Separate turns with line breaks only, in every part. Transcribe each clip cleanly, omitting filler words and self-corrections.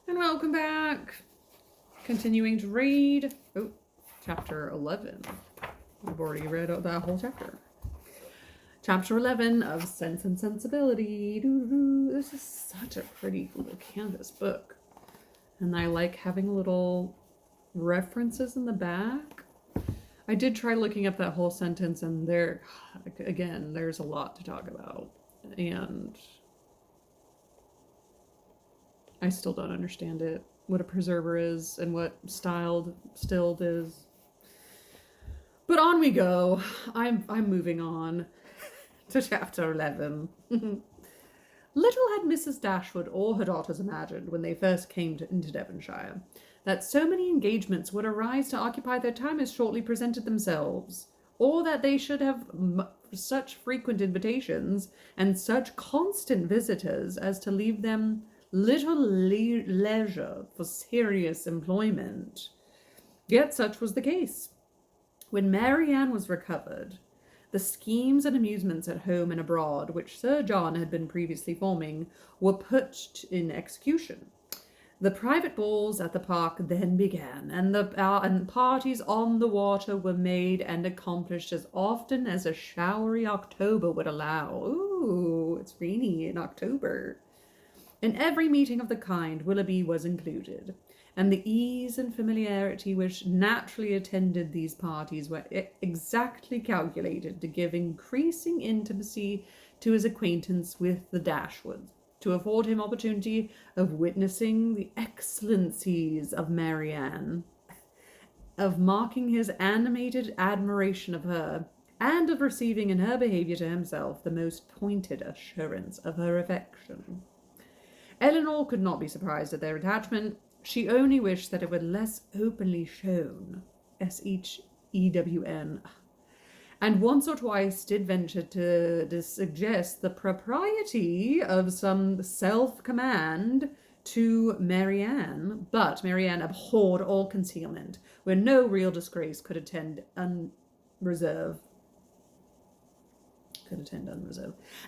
And welcome back. Continuing to read. Chapter 11. I've already read that whole chapter. Chapter 11 of Sense and Sensibility. This is such a pretty little canvas book. And I like having little references in the back. I did try looking up that whole sentence, and there's a lot to talk about. And I still don't understand it. What a preserver is and what stilled is. But on we go. I'm moving on to chapter 11. Little had Mrs. Dashwood or her daughters imagined when they first came into Devonshire that so many engagements would arise to occupy their time as shortly presented themselves, or that they should have such frequent invitations and such constant visitors as to leave them little leisure for serious employment. Yet such was the case. When Marianne was recovered, the schemes and amusements at home and abroad, which Sir John had been previously forming, were put in execution. The private balls at the park then began, and parties on the water were made and accomplished as often as a showery October would allow. Ooh, it's rainy in October. In every meeting of the kind, Willoughby was included, and the ease and familiarity which naturally attended these parties were exactly calculated to give increasing intimacy to his acquaintance with the Dashwoods, to afford him opportunity of witnessing the excellencies of Marianne, of marking his animated admiration of her, and of receiving in her behaviour to himself the most pointed assurance of her affection. Elinor could not be surprised at their attachment. She only wished that it were less openly shown. S-H-E-W-N. And once or twice did venture to suggest the propriety of some self-command to Marianne, but Marianne abhorred all concealment, where no real disgrace could attend unreserved,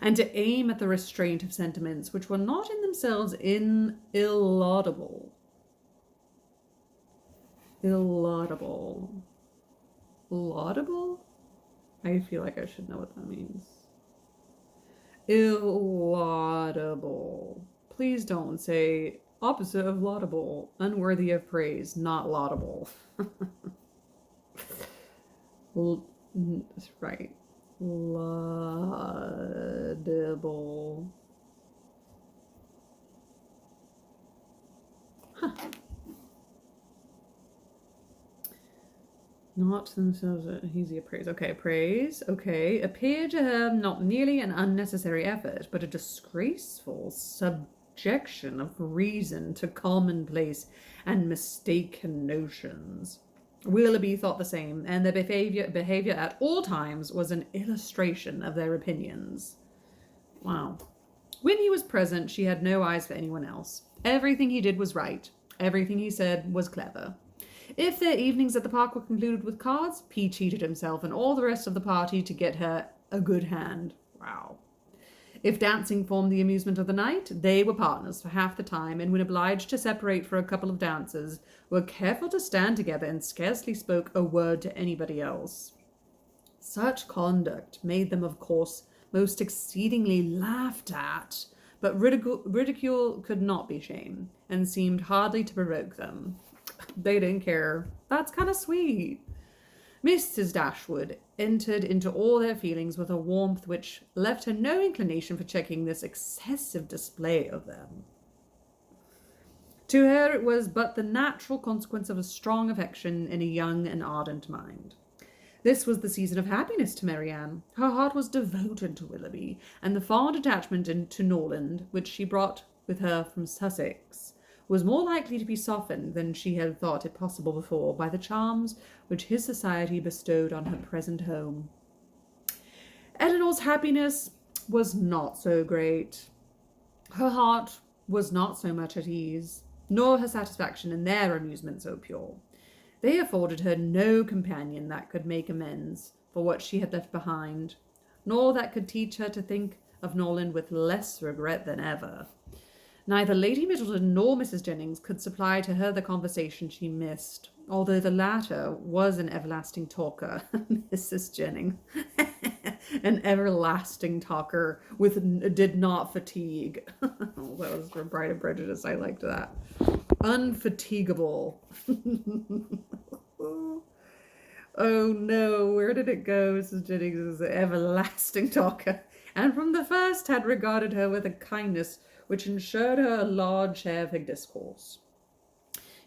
and to aim at the restraint of sentiments which were not in themselves illaudable. Laudable? I feel like I should know what that means. Illaudable. Please don't say opposite of laudable, unworthy of praise, not laudable. That's right. Laudable. Huh. Not themselves easy praise. Okay, praise. Okay. Appeared to her not merely an unnecessary effort, but a disgraceful subjection of reason to commonplace and mistaken notions. Willoughby thought the same, and their behaviour at all times was an illustration of their opinions. Wow. When he was present, she had no eyes for anyone else. Everything he did was right. Everything he said was clever. If their evenings at the park were concluded with cards, he cheated himself and all the rest of the party to get her a good hand. Wow. If dancing formed the amusement of the night, they were partners for half the time, and when obliged to separate for a couple of dances, were careful to stand together and scarcely spoke a word to anybody else. Such conduct made them, of course, most exceedingly laughed at, but ridicule could not be shame, and seemed hardly to provoke them. They didn't care. That's kind of sweet. Mrs. Dashwood entered into all their feelings with a warmth which left her no inclination for checking this excessive display of them. To her it was but the natural consequence of a strong affection in a young and ardent mind. This was the season of happiness to Marianne. Her heart was devoted to Willoughby, and the fond attachment to Norland, which she brought with her from Sussex, was more likely to be softened than she had thought it possible before by the charms which his society bestowed on her present home. Elinor's happiness was not so great. Her heart was not so much at ease, nor her satisfaction in their amusement so pure. They afforded her no companion that could make amends for what she had left behind, nor that could teach her to think of Norland with less regret than ever. Neither Lady Middleton nor Mrs. Jennings could supply to her the conversation she missed, although the latter was an everlasting talker. Mrs. Jennings, an everlasting talker did not fatigue. That was from Pride and Prejudice. I liked that. Unfatigable. Oh no, where did it go? Mrs. Jennings is an everlasting talker, and from the first had regarded her with a kindness which ensured her a large share of her discourse.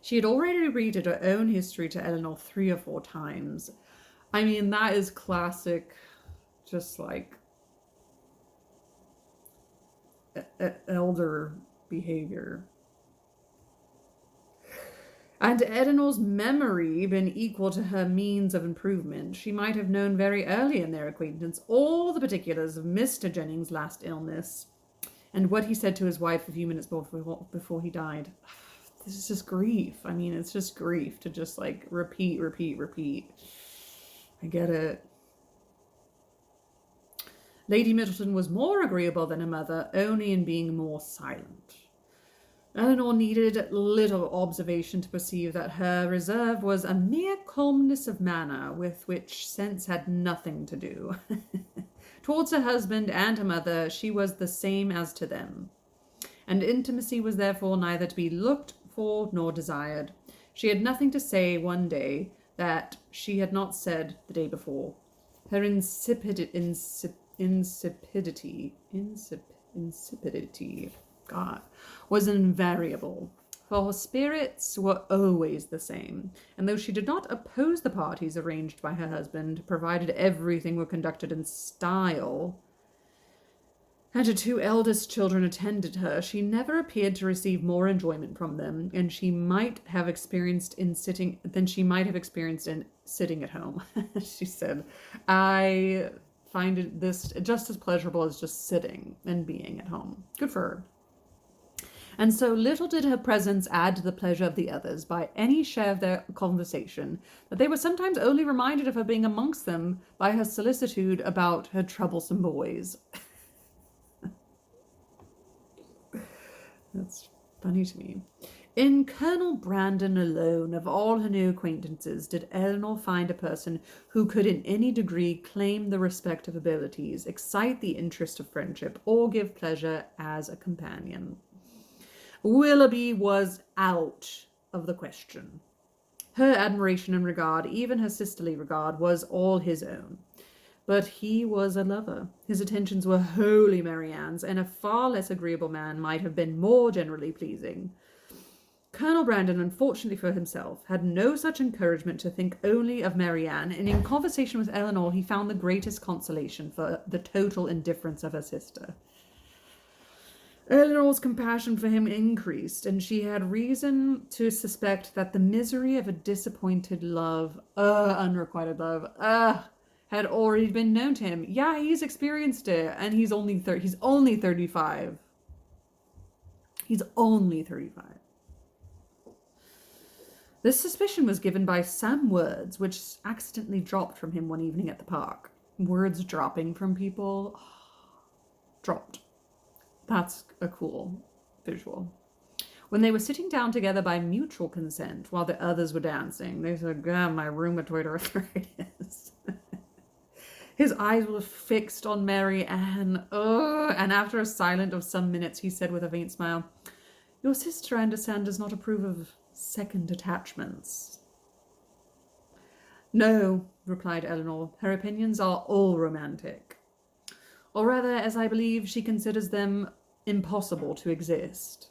She had already read her own history to Eleanor 3 or 4 times. I mean, that is classic, just like elder behavior. And Eleanor's memory been equal to her means of improvement, she might have known very early in their acquaintance all the particulars of Mr. Jennings' last illness, and what he said to his wife a few minutes before he died. This is just grief. I mean, it's just grief to just like repeat. I get it. Lady Middleton was more agreeable than her mother, only in being more silent. Eleanor needed little observation to perceive that her reserve was a mere calmness of manner with which sense had nothing to do. Towards her husband and her mother she was the same as to them, and intimacy was therefore neither to be looked for nor desired. She had nothing to say one day that she had not said the day before. Her insipidity, God, was invariable, for her spirits were always the same, and though she did not oppose the parties arranged by her husband, provided everything were conducted in style, and her 2 eldest children attended her, she never appeared to receive more enjoyment from them than she might have experienced in sitting at home. She said, I find this just as pleasurable as just sitting and being at home. Good for her. And so little did her presence add to the pleasure of the others by any share of their conversation, that they were sometimes only reminded of her being amongst them by her solicitude about her troublesome boys. That's funny to me. In Colonel Brandon alone, of all her new acquaintances, did Eleanor find a person who could in any degree claim the respect of abilities, excite the interest of friendship, or give pleasure as a companion. Willoughby was out of the question. Her admiration and regard, even her sisterly regard, was all his own. But he was a lover. His attentions were wholly Marianne's, and a far less agreeable man might have been more generally pleasing. Colonel Brandon, unfortunately for himself, had no such encouragement to think only of Marianne, and in conversation with Eleanor he found the greatest consolation for the total indifference of her sister. Eleanor's compassion for him increased, and she had reason to suspect that the misery of a disappointed love, unrequited love, had already been known to him. Yeah, he's experienced it, and he's only 35. He's only 35. This suspicion was given by some words which accidentally dropped from him one evening at the park. Words dropping from people. Dropped. That's a cool visual. When they were sitting down together by mutual consent while the others were dancing, they said, God, my rheumatoid arthritis. His eyes were fixed on Mary Ann. And after a silence of some minutes, he said with a faint smile, Your sister, I understand, does not approve of second attachments. No, replied Eleanor. Her opinions are all romantic. Or rather, as I believe, she considers them impossible to exist.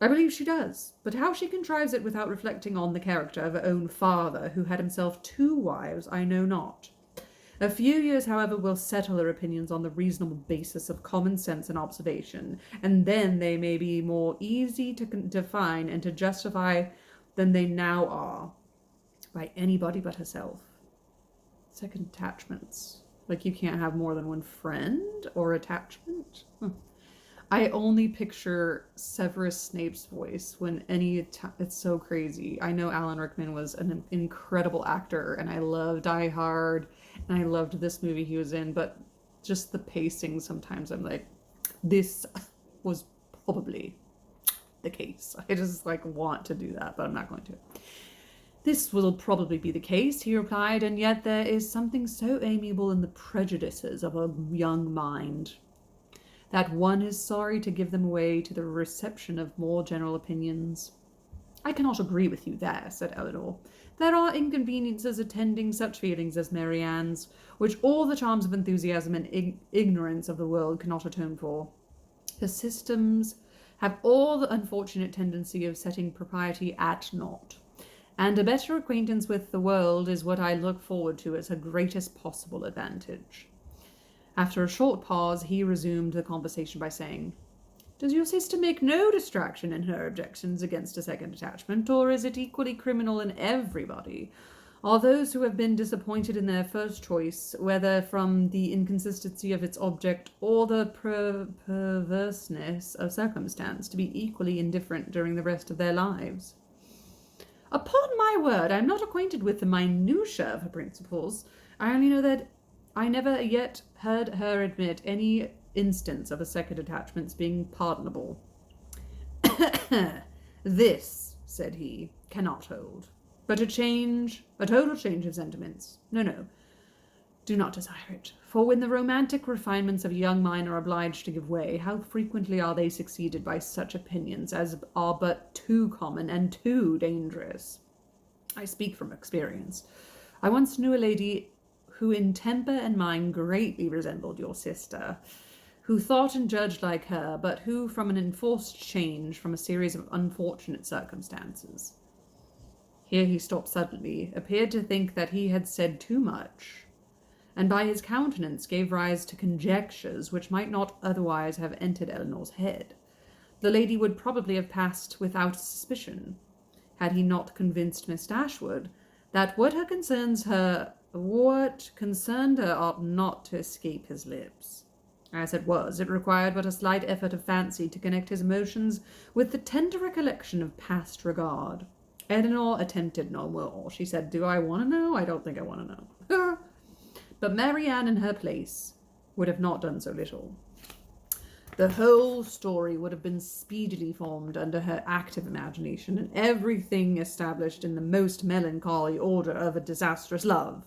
I believe she does, but how she contrives it without reflecting on the character of her own father, who had himself 2 wives, I know not. A few years, however, will settle her opinions on the reasonable basis of common sense and observation, and then they may be more easy to define and to justify than they now are by anybody but herself. Second attachments. Like you can't have more than one friend or attachment? I only picture Severus Snape's voice when it's so crazy. I know Alan Rickman was an incredible actor, and I love Die Hard, and I loved this movie he was in, but just the pacing sometimes I'm like, this was probably the case. I just want to do that, but I'm not going to. This will probably be the case, he replied, and yet there is something so amiable in the prejudices of a young mind that one is sorry to give them away to the reception of more general opinions. I cannot agree with you there, said Eleanor. There are inconveniences attending such feelings as Marianne's, which all the charms of enthusiasm and ignorance of the world cannot atone for. Her systems have all the unfortunate tendency of setting propriety at naught, and a better acquaintance with the world is what I look forward to as her greatest possible advantage. After a short pause, he resumed the conversation by saying, Does your sister make no distraction in her objections against a second attachment, or is it equally criminal in everybody? Are those who have been disappointed in their first choice, whether from the inconsistency of its object or the perverseness of circumstance, to be equally indifferent during the rest of their lives? Upon my word, I am not acquainted with the minutiae of her principles. I only know that I never yet heard her admit any instance of a second attachment's being pardonable. This, said he, cannot hold. But a total change of sentiments. No, do not desire it. For when the romantic refinements of a young mind are obliged to give way, how frequently are they succeeded by such opinions as are but too common and too dangerous? I speak from experience. I once knew a lady who in temper and mind greatly resembled your sister, who thought and judged like her, but who, from an enforced change from a series of unfortunate circumstances. Here he stopped suddenly, appeared to think that he had said too much, and by his countenance gave rise to conjectures which might not otherwise have entered Eleanor's head. The lady would probably have passed without suspicion, had he not convinced Miss Dashwood that what concerned her ought not to escape his lips. As it was, it required but a slight effort of fancy to connect his emotions with the tender recollection of past regard. Eleanor attempted no more. She said, Do I want to know? I don't think I want to know. But Marianne, in her place, would have not done so little. The whole story would have been speedily formed under her active imagination, and everything established in the most melancholy order of a disastrous love.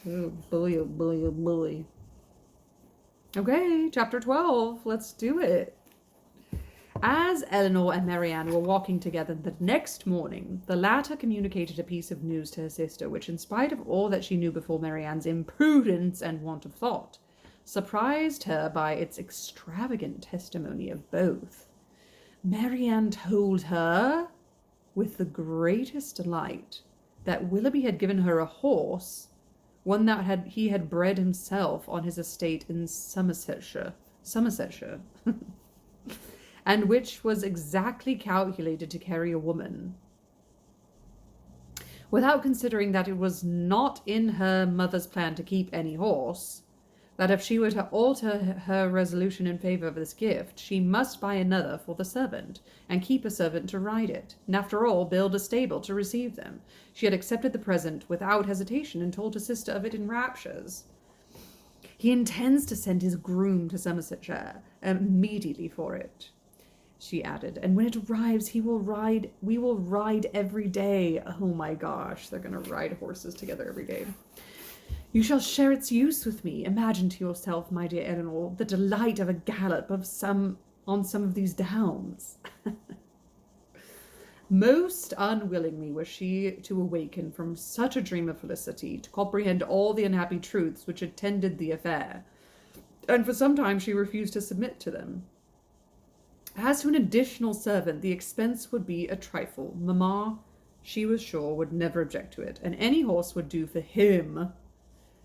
Oh, bully, oh, bully, oh, bully. Okay, chapter 12. Let's do it. As Eleanor and Marianne were walking together the next morning, the latter communicated a piece of news to her sister, which, in spite of all that she knew before Marianne's imprudence and want of thought, surprised her by its extravagant testimony of both. Marianne told her, with the greatest delight, that Willoughby had given her a horse, one that he had bred himself on his estate in Somersetshire, and which was exactly calculated to carry a woman. Without considering that it was not in her mother's plan to keep any horse, that if she were to alter her resolution in favour of this gift, she must buy another for the servant, and keep a servant to ride it, and after all build a stable to receive them. She had accepted the present without hesitation, and told her sister of it in raptures. He intends to send his groom to Somersetshire immediately for it, she added, and when it arrives, we will ride every day. Oh my gosh, they're going to ride horses together every day. You shall share its use with me. Imagine to yourself, my dear Eleanor, the delight of a gallop on some of these downs. Most unwillingly was she to awaken from such a dream of felicity, to comprehend all the unhappy truths which attended the affair, and for some time she refused to submit to them. As to an additional servant, the expense would be a trifle. Mamma, she was sure, would never object to it, and any horse would do for him.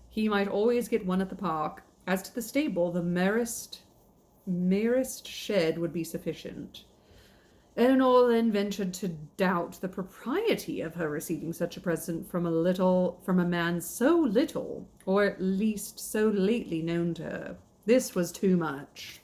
He might always get one at the park. As to the stable, the merest shed would be sufficient. Eleanor then ventured to doubt the propriety of her receiving such a present from a man so little, or at least so lately known to her. This was too much.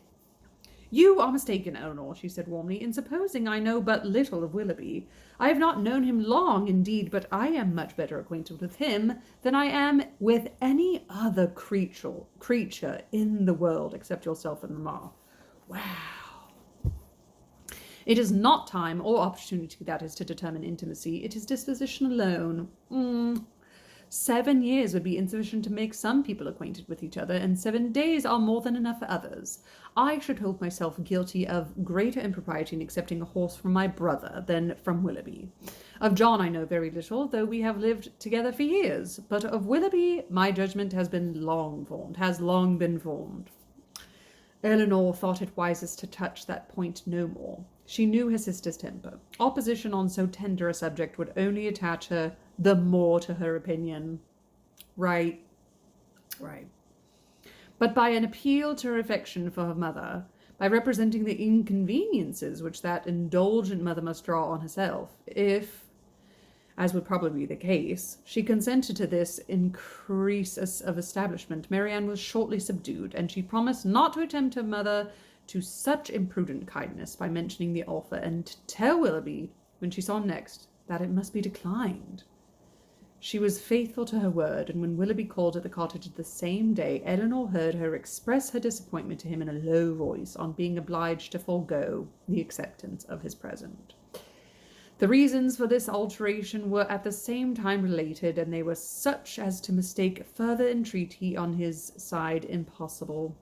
You are mistaken, Eleanor, she said warmly, in supposing I know but little of Willoughby. I have not known him long, indeed, but I am much better acquainted with him than I am with any other creature in the world, except yourself and mamma. Wow. It is not time or opportunity that is to determine intimacy. It is disposition alone. 7 years would be insufficient to make some people acquainted with each other, and 7 days are more than enough for others. I should hold myself guilty of greater impropriety in accepting a horse from my brother than from Willoughby. Of John I know very little, though we have lived together for years, but of Willoughby my judgment has long been formed. Eleanor thought it wisest to touch that point no more. She knew her sister's temper. Opposition on so tender a subject would only attach her the more to her opinion. Right. But by an appeal to her affection for her mother, by representing the inconveniences which that indulgent mother must draw on herself, if, as would probably be the case, she consented to this increase of establishment, Marianne was shortly subdued, and she promised not to tempt her mother to such imprudent kindness by mentioning the offer, and to tell Willoughby, when she saw him next, that it must be declined. She was faithful to her word, and when Willoughby called at the cottage the same day, Eleanor heard her express her disappointment to him in a low voice on being obliged to forego the acceptance of his present. The reasons for this alteration were at the same time related, and they were such as to mistake further entreaty on his side impossible.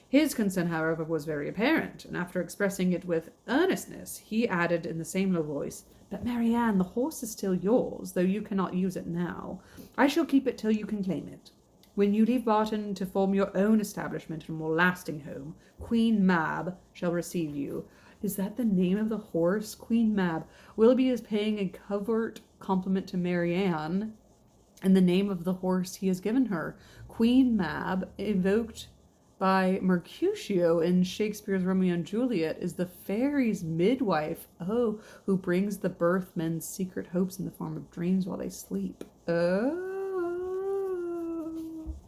His concern, however, was very apparent, and after expressing it with earnestness, he added in the same low voice, "But, Marianne, the horse is still yours, though you cannot use it now. I shall keep it till you can claim it. When you leave Barton to form your own establishment and more lasting home, Queen Mab shall receive you." Is that the name of the horse? Queen Mab. Willoughby is paying a covert compliment to Marianne, and the name of the horse he has given her. Queen Mab, evoked by Mercutio in Shakespeare's Romeo and Juliet, is the fairy's midwife, who brings the birthmen's secret hopes in the form of dreams while they sleep. Oh,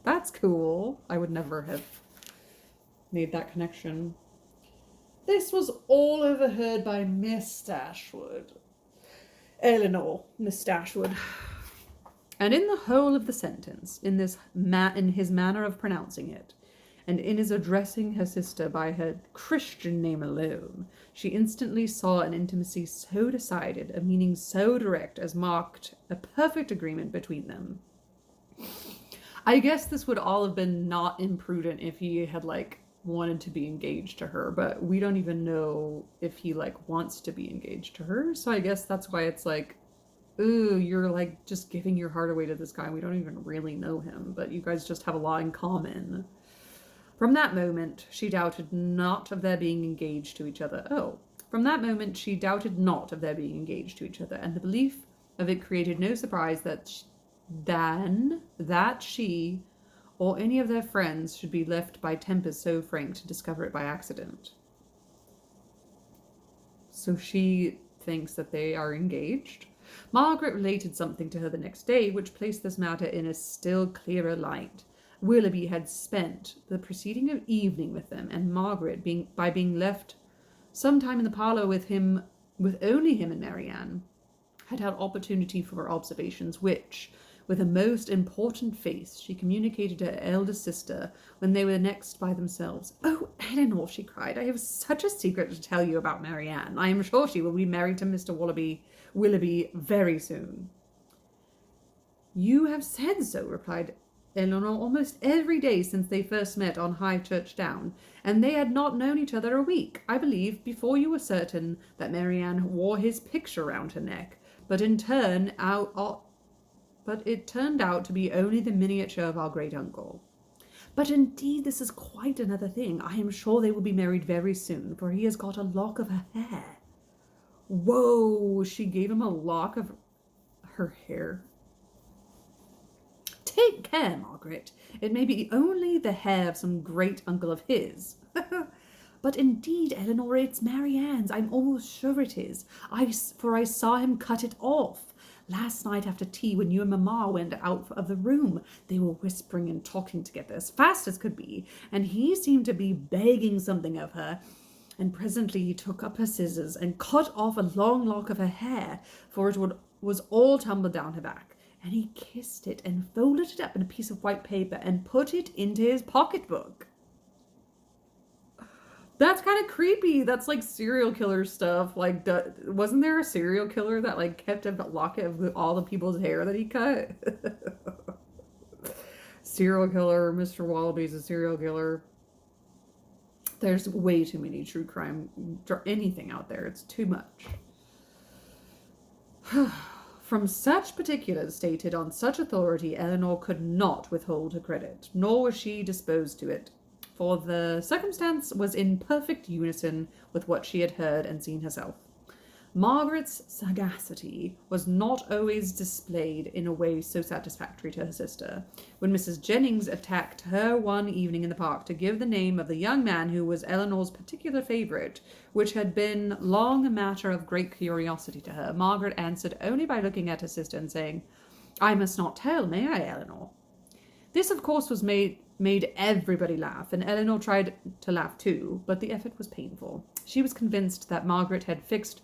that's cool. I would never have made that connection. This was all overheard by Miss Dashwood. Eleanor, Miss Dashwood. And in the whole of the sentence, in his manner of pronouncing it, and in his addressing her sister by her Christian name alone, she instantly saw an intimacy so decided, a meaning so direct, as marked a perfect agreement between them. I guess this would all have been not imprudent if he had, wanted to be engaged to her, but we don't even know if he, wants to be engaged to her, so I guess that's why it's ooh, you're, just giving your heart away to this guy. We don't even really know him, but you guys just have a lot in common. From that moment, she doubted not of their being engaged to each other. From that moment, she doubted not of their being engaged to each other, and the belief of it created no surprise that she or any of their friends should be left by tempers so frank to discover it by accident. So she thinks that they are engaged. Margaret related something to her the next day, which placed this matter in a still clearer light. Willoughby had spent the preceding evening with them, and Margaret, by being left some time in the parlour with only him and Marianne, had had opportunity for observations which, with a most important face, she communicated to her eldest sister when they were next by themselves. "Oh, Eleanor," she cried, "I have such a secret to tell you about Marianne. I am sure she will be married to Mr. Willoughby very soon." "You have said so," replied Eleanor, "almost every day since they first met on High Church Down, and they had not known each other a week, I believe, before you were certain that Marianne wore his picture round her neck, but it turned out to be only the miniature of our great uncle. But indeed this is quite another thing. I am sure they will be married very soon, for he has got a lock of her hair." Whoa, she gave him a lock of her hair. "Take care, Margaret. It may be only the hair of some great uncle of his." "But indeed, Eleanor, it's Marianne's. I'm almost sure it is. For I saw him cut it off. Last night after tea, when you and Mamma went out of the room, they were whispering and talking together as fast as could be, and he seemed to be begging something of her. And presently he took up her scissors and cut off a long lock of her hair, for it was all tumbled down her back. And he kissed it and folded it up in a piece of white paper and put it into his pocketbook. That's kind of creepy. That's like serial killer stuff. Like, wasn't there a serial killer that like kept a locket of all the people's hair that he cut? Serial killer, Mr. Wallaby's a serial killer. There's way too many true crime, anything out there. It's too much. From such particulars stated on such authority, Eleanor could not withhold her credit, nor was she disposed to it, for the circumstance was in perfect unison with what she had heard and seen herself. Margaret's sagacity was not always displayed in a way so satisfactory to her sister. When Mrs. Jennings attacked her one evening in the park to give the name of the young man who was Eleanor's particular favourite, which had been long a matter of great curiosity to her, Margaret answered only by looking at her sister and saying, "I must not tell, may I, Eleanor?" This, of course, was made everybody laugh, and Eleanor tried to laugh too, but the effort was painful. She was convinced that Margaret had fixed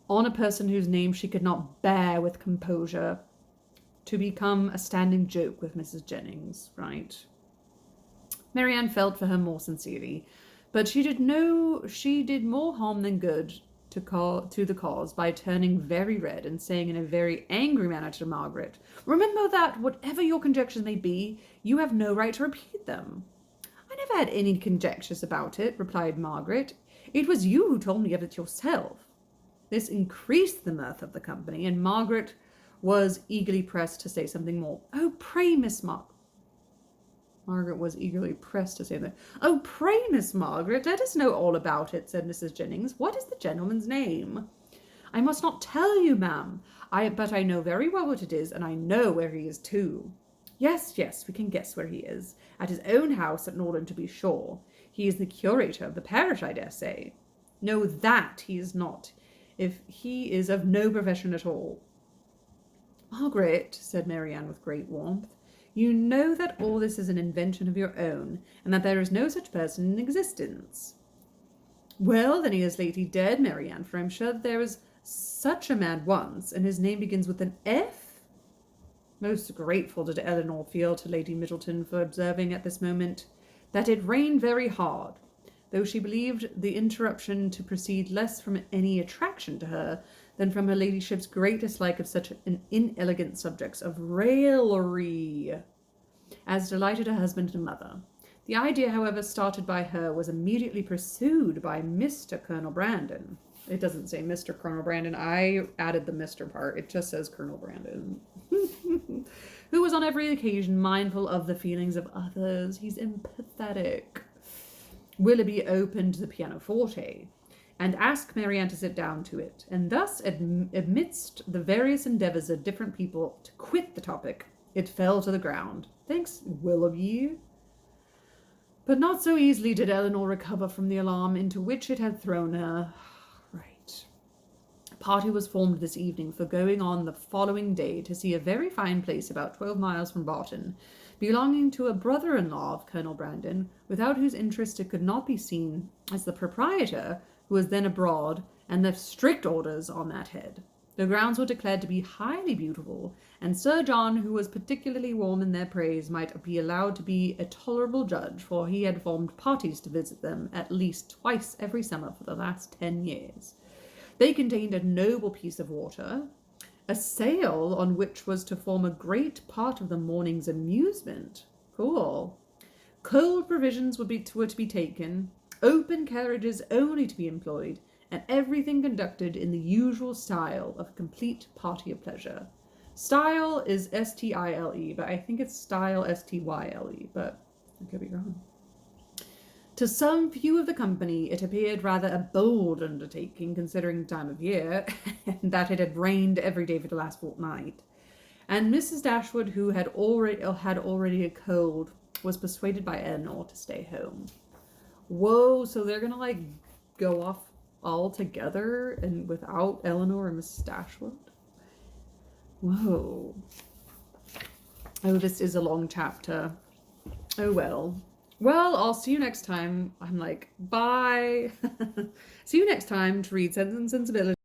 on a person whose name she could not bear with composure to become a standing joke with Mrs. Jennings, right? Marianne felt for her more sincerely, but she did more harm than good to the cause by turning very red and saying in a very angry manner to Margaret, "Remember that, whatever your conjectures may be, you have no right to repeat them." "I never had any conjectures about it," replied Margaret. "It was you who told me of it yourself." This increased the mirth of the company, and Margaret was eagerly pressed to say something more. "Oh, pray, Miss Margaret was eagerly pressed to say that. "Oh, pray, Miss Margaret, let us know all about it," said Mrs. Jennings. "What is the gentleman's name?" "I must not tell you, ma'am. But I know very well what it is, and I know where he is too." Yes, we can guess where he is. At his own house at Norland, to be sure. He is the curator of the parish, I dare say." "No, that he is not, if he is of no profession at all." "Margaret," said Marianne with great warmth, "you know that all this is an invention of your own, and that there is no such person in existence." "Well, then he is lately dead, Marianne, for I'm sure that there was such a man once, and his name begins with an F?" Most grateful did Eleanor feel to Lady Middleton for observing at this moment that it rained very hard, though she believed the interruption to proceed less from any attraction to her than from her ladyship's great dislike of such an inelegant subjects of raillery as delighted her husband and mother. The idea, however, started by her, was immediately pursued by Mr. Colonel Brandon. It doesn't say Mr. Colonel Brandon. I added the Mr. part. It just says Colonel Brandon. Who was on every occasion mindful of the feelings of others. He's empathetic. Willoughby opened the pianoforte and asked Marianne to sit down to it, and thus, amidst the various endeavours of different people to quit the topic, it fell to the ground. Thanks, Willoughby. But not so easily did Eleanor recover from the alarm into which it had thrown her. Right. A party was formed this evening for going on the following day to see a very fine place about 12 miles from Barton, belonging to a brother-in-law of Colonel Brandon, without whose interest it could not be seen, as the proprietor, who was then abroad, and left strict orders on that head. The grounds were declared to be highly beautiful, and Sir John, who was particularly warm in their praise, might be allowed to be a tolerable judge, for he had formed parties to visit them at least twice every summer for the last 10 years. They contained a noble piece of water, a sail on which was to form a great part of the morning's amusement. Cool. Cold provisions were to be taken, open carriages only to be employed, and everything conducted in the usual style of a complete party of pleasure. Style is S-T-I-L-E, but I think it's style S-T-Y-L-E, but I could be wrong. To some few of the company, it appeared rather a bold undertaking, considering the time of year, and that it had rained every day for the last fortnight. And Mrs. Dashwood, who had already a cold, was persuaded by Eleanor to stay home. Whoa, so they're gonna like go off all together and without Eleanor and Mrs. Dashwood? Whoa. Oh, this is a long chapter. Oh well. Well, I'll see you next time. I'm like, bye. See you next time to read Sense and Sensibility.